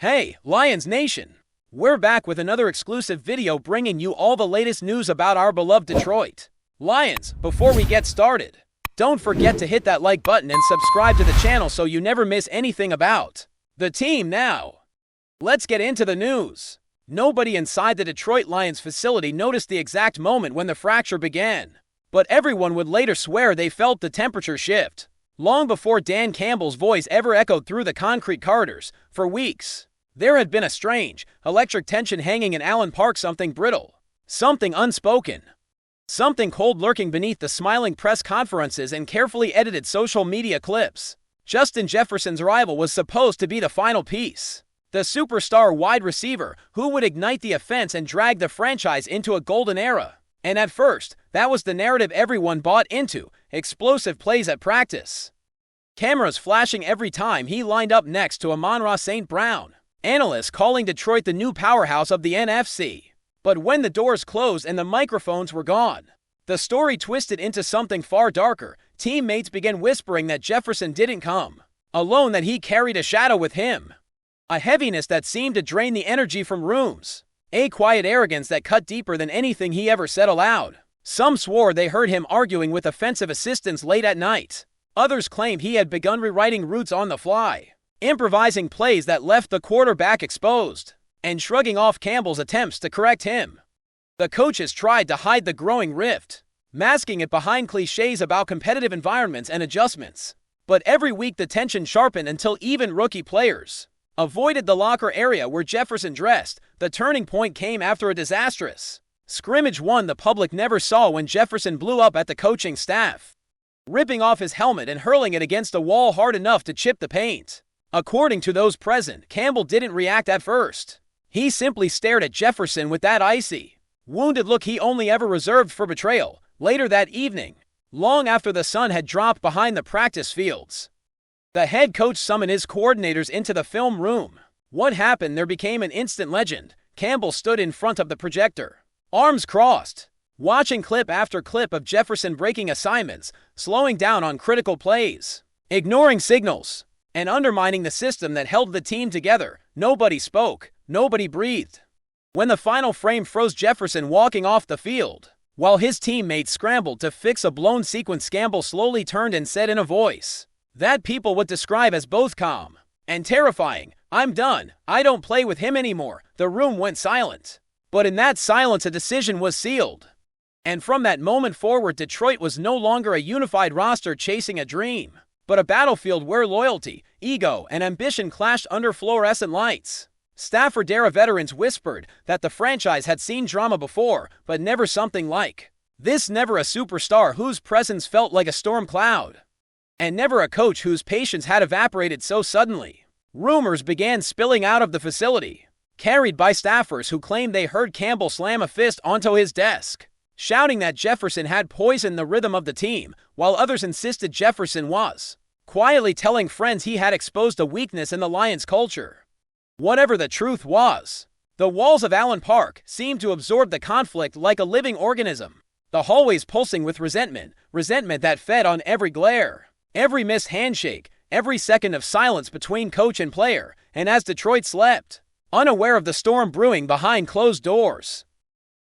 Hey, Lions Nation! We're back with another exclusive video bringing you all the latest news about our beloved Detroit Lions. Before we get started, don't forget to hit that like button and subscribe to the channel so you never miss anything about the team now. Let's get into the news. Nobody inside the Detroit Lions facility noticed the exact moment when the fracture began, but everyone would later swear they felt the temperature shift, long before Dan Campbell's voice ever echoed through the concrete corridors. For weeks, there had been a strange, electric tension hanging in Allen Park, something brittle, something unspoken, something cold lurking beneath the smiling press conferences and carefully edited social media clips. Justin Jefferson's arrival was supposed to be the final piece, the superstar wide receiver who would ignite the offense and drag the franchise into a golden era. And at first, that was the narrative everyone bought into: explosive plays at practice, cameras flashing every time he lined up next to Amon-Ra St. Brown, analysts calling Detroit the new powerhouse of the NFC. But when the doors closed and the microphones were gone, the story twisted into something far darker. Teammates began whispering that Jefferson didn't come alone, that he carried a shadow with him, a heaviness that seemed to drain the energy from rooms, a quiet arrogance that cut deeper than anything he ever said aloud. Some swore they heard him arguing with offensive assistants late at night. Others claimed he had begun rewriting routes on the fly, improvising plays that left the quarterback exposed, and shrugging off Campbell's attempts to correct him. The coaches tried to hide the growing rift, masking it behind cliches about competitive environments and adjustments. But every week the tension sharpened until even rookie players avoided the locker area where Jefferson dressed. The turning point came after a disastrous scrimmage, one the public never saw, when Jefferson blew up at the coaching staff, ripping off his helmet and hurling it against a wall hard enough to chip the paint. According to those present, Campbell didn't react at first. He simply stared at Jefferson with that icy, wounded look he only ever reserved for betrayal. Later that evening, long after the sun had dropped behind the practice fields, the head coach summoned his coordinators into the film room. What happened there became an instant legend. Campbell stood in front of the projector, arms crossed, watching clip after clip of Jefferson breaking assignments, slowing down on critical plays, ignoring signals, and undermining the system that held the team together. Nobody spoke, nobody breathed. When the final frame froze Jefferson walking off the field, while his teammates scrambled to fix a blown sequence, Campbell slowly turned and said in a voice that people would describe as both calm and terrifying, "I'm done. I don't play with him anymore." The room went silent. But in that silence, a decision was sealed. And from that moment forward, Detroit was no longer a unified roster chasing a dream, but a battlefield where loyalty, ego, and ambition clashed under fluorescent lights. Stafford-era veterans whispered that the franchise had seen drama before, but never something like this. Never a superstar whose presence felt like a storm cloud, and never a coach whose patience had evaporated so suddenly. Rumors began spilling out of the facility, carried by staffers who claimed they heard Campbell slam a fist onto his desk, shouting that Jefferson had poisoned the rhythm of the team, while others insisted Jefferson was quietly telling friends he had exposed a weakness in the Lions culture. Whatever the truth was, the walls of Allen Park seemed to absorb the conflict like a living organism, the hallways pulsing with resentment that fed on every glare, every missed handshake, every second of silence between coach and player. And as Detroit slept, unaware of the storm brewing behind closed doors,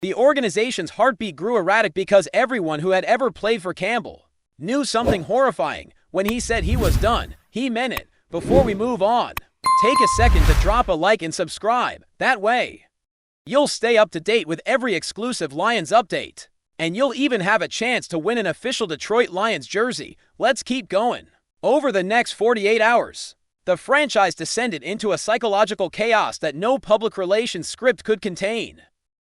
the organization's heartbeat grew erratic, because everyone who had ever played for Campbell knew something horrifying. When he said he was done, he meant it. Before we move on, take a second to drop a like and subscribe. That way, you'll stay up to date with every exclusive Lions update, and you'll even have a chance to win an official Detroit Lions jersey. Let's keep going. Over the next 48 hours, the franchise descended into a psychological chaos that no public relations script could contain.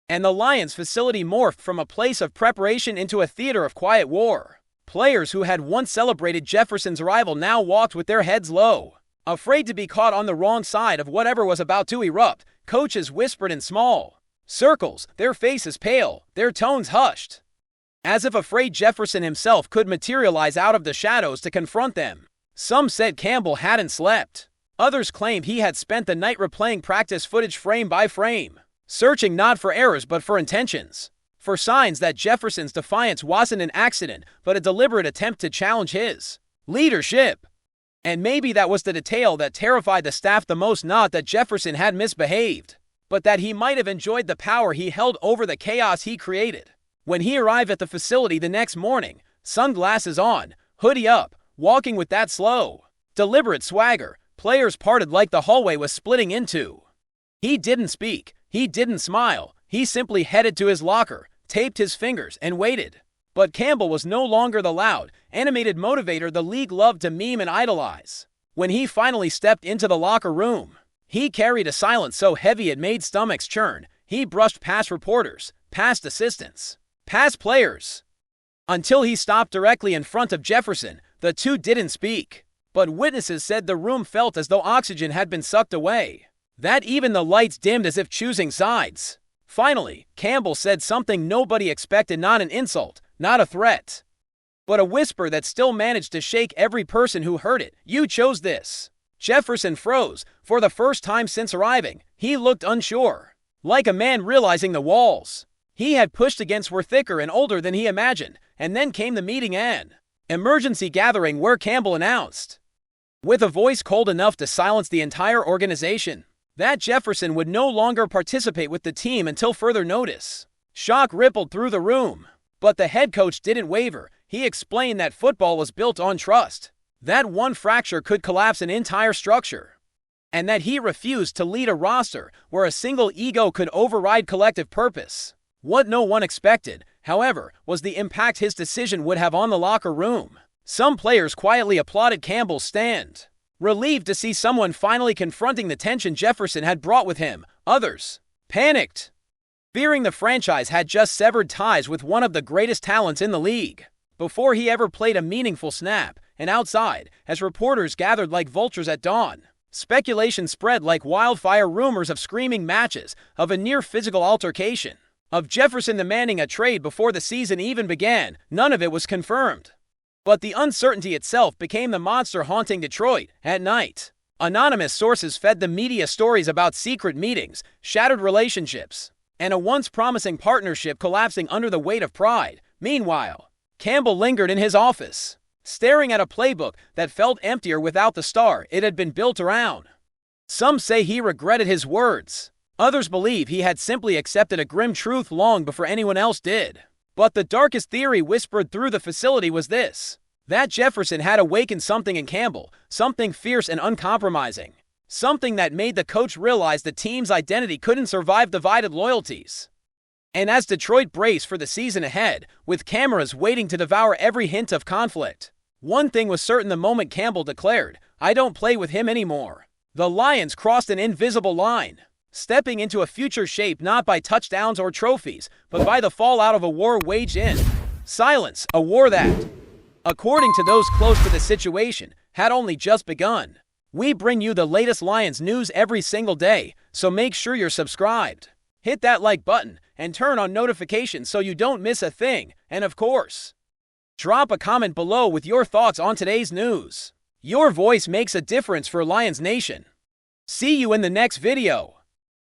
And the Lions facility morphed from a place of preparation into a theater of quiet war. Players who had once celebrated Jefferson's arrival now walked with their heads low, afraid to be caught on the wrong side of whatever was about to erupt. Coaches whispered in small circles, their faces pale, their tones hushed, as if afraid Jefferson himself could materialize out of the shadows to confront them. Some said Campbell hadn't slept. Others claimed he had spent the night replaying practice footage frame by frame, searching not for errors but for intentions, for signs that Jefferson's defiance wasn't an accident but a deliberate attempt to challenge his leadership. And maybe that was the detail that terrified the staff the most, not that Jefferson had misbehaved, but that he might have enjoyed the power he held over the chaos he created. When he arrived at the facility the next morning, sunglasses on, hoodie up, walking with that slow, deliberate swagger, players parted like the hallway was splitting in two. He didn't speak, he didn't smile, he simply headed to his locker, taped his fingers, and waited. But Campbell was no longer the loud, animated motivator the league loved to meme and idolize. When he finally stepped into the locker room, he carried a silence so heavy it made stomachs churn. He brushed past reporters, past assistants, past players, until he stopped directly in front of Jefferson. The two didn't speak, but witnesses said the room felt as though oxygen had been sucked away, that even the lights dimmed as if choosing sides. Finally, Campbell said something nobody expected, not an insult, not a threat, but a whisper that still managed to shake every person who heard it. "You chose this." Jefferson froze. For the first time since arriving, he looked unsure, like a man realizing the walls he had pushed against were thicker and older than he imagined. And then came the meeting, an emergency gathering where Campbell announced, with a voice cold enough to silence the entire organization, that Jefferson would no longer participate with the team until further notice. Shock rippled through the room, but the head coach didn't waver. He explained that football was built on trust, that one fracture could collapse an entire structure, and that he refused to lead a roster where a single ego could override collective purpose. What no one expected, however, was the impact his decision would have on the locker room. Some players quietly applauded Campbell's stand, relieved to see someone finally confronting the tension Jefferson had brought with him. Others panicked, fearing the franchise had just severed ties with one of the greatest talents in the league before he ever played a meaningful snap. And outside, as reporters gathered like vultures at dawn, speculation spread like wildfire. Rumors of screaming matches, of a near-physical altercation, of Jefferson demanding a trade before the season even began. None of it was confirmed, but the uncertainty itself became the monster haunting Detroit at night. Anonymous sources fed the media stories about secret meetings, shattered relationships, and a once promising partnership collapsing under the weight of pride. Meanwhile, Campbell lingered in his office, staring at a playbook that felt emptier without the star it had been built around. Some say he regretted his words. Others believe he had simply accepted a grim truth long before anyone else did. But the darkest theory whispered through the facility was this: that Jefferson had awakened something in Campbell, something fierce and uncompromising, something that made the coach realize the team's identity couldn't survive divided loyalties. And as Detroit braced for the season ahead, with cameras waiting to devour every hint of conflict, one thing was certain: the moment Campbell declared, "I don't play with him anymore," the Lions crossed an invisible line, stepping into a future shaped not by touchdowns or trophies, but by the fallout of a war waged in silence, a war that, according to those close to the situation, had only just begun. We bring you the latest Lions news every single day, so make sure you're subscribed. Hit that like button and turn on notifications so you don't miss a thing. And of course, drop a comment below with your thoughts on today's news. Your voice makes a difference for Lions Nation. See you in the next video.